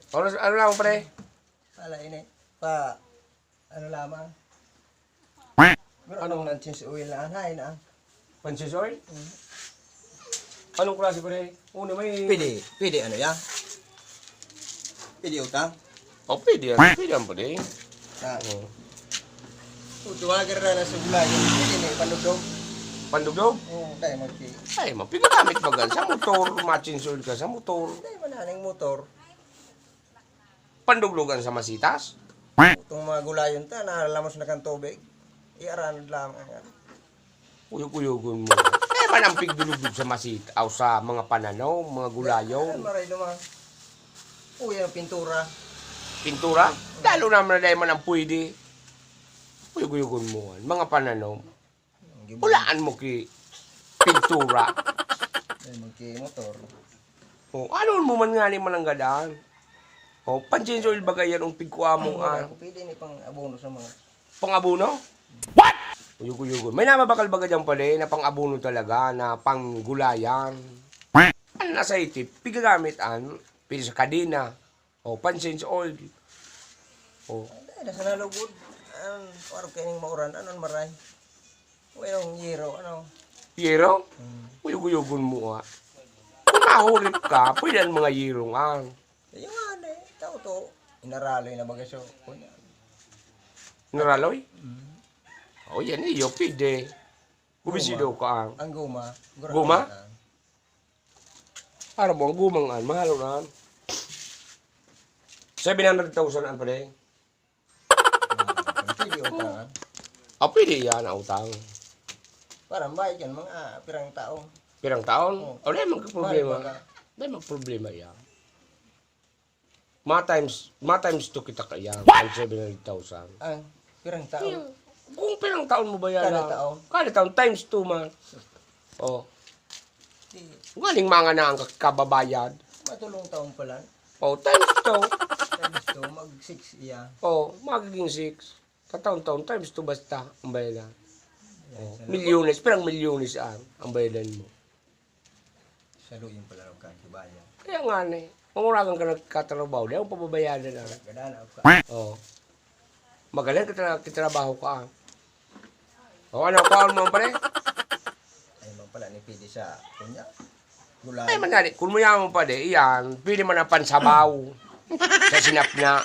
Ano lang pre? Wala ini. Ano lamang? Anong non-change oil na anhay na? Pansis oil? Anong klase pre? Una may... Pwede ano ya? Pwede utang? Pwede yan. Pwede yan pre. Na. Tuwagan na sa gulay. Pwede na panudog. Pandugdog? Oo, tayo magki. Ay, mapigamit bagan sa motor. Matching oil ka sa motor. Tayo mananing motor. Panduglogan sa masitas. Itong mga gulayon ta, nalalamos na kang tubig. Iaran lamang yan. Uyog-uyogon mo. Man ang pigdulugdog sa masita o sa mga pananaw, mga gulayaw. Maray naman. Uy, ang pintura. Pintura? Lalo naman na dahil man ang pwede. Uyog-uyogon mo. Mga pananaw. Hulaan mo ki pintura. Tayo magki motor. Ano mo man nga ni mananggadaan? Pansin oil bagay yan ang pigkuha mo. Pwede ni pang abono sa mga. Pang-abuno? What? Uyog-uyogon. May nababakal baga dyan pala na pang-abuno talaga, na pang-gulayan. Ano nasa itip? Pigagamit pili sa kadina. Pansin oil. Dahil nasa nalugod. Parang kayo mauran. Anong maray? Uy, anong yero? Ano? Yero? Uyog-uyogon mo Kung nahulip ka, pwede ang mga yerong Yung ano eh. Tao to. Inaraloy na bagasyo. Naraloy? Yan iyo, pwede. Bumisido ka Ang guma. Guma? Para mo, ang gumang mahalo na 700,000 pala Pwede utang. Pwede yan ang utang. Parang bayad yan mga pirang tao. Pirang taon? Dahil magka-problema. Mahal Dahil mag-problema yan. Mga times 2 kita kaya. What? 700,000. Pirang tao. Kung pirang taon mo ba yan? Kada taon? Kada taon, times 2 man. Galing mga na ang kababayad. Matulong taon pa lang. Times 2. Times 2, mag-6 iya. Magiging 6. Kataon-taon, times 2 basta ang bayadan. Milyones, pirang milyones ang bayadan mo. Saluyin pala ng kakibayan. Kaya nga manguragan ka nagkatrabaho, di ako pababayadan na. Gadaan ako ka. Magaling kitrabaho ka. Ano mo pare? Ay, man pala ni Pidi sa kunya. Gulay. Ay, manali. Kung mo yan mo pa iyan, pwede man ang pansabaw. Sa sinap na.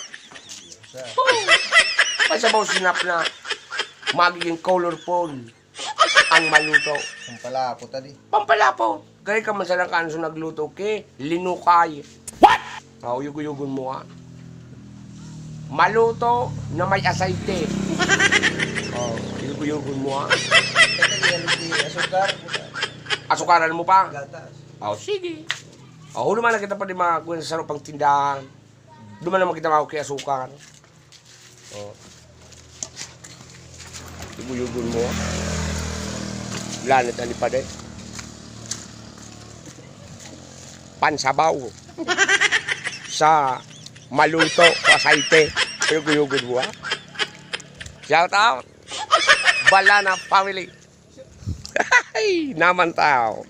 Pansabaw sinap na. Magiging colorful ang maluto. Pampalapo tadi. Pampalapo. Gaya ka man sa nagkanso nagluto linukay. What? Uyug-uyugon mo Maluto na may asayte. Uyug-uyugon mo Asukar. Asukaran mo pa? Gatas. Sige. Hulo man na kita pa din mga sa sarap pang tindahan. Duman naman kita mga asukar. Uyug-uyugon mo Lanit na ni Paday. Pansabaw. Sa maluto, kasaite. Uyug-uyugon mo Shout out. Balana family. Naman tao.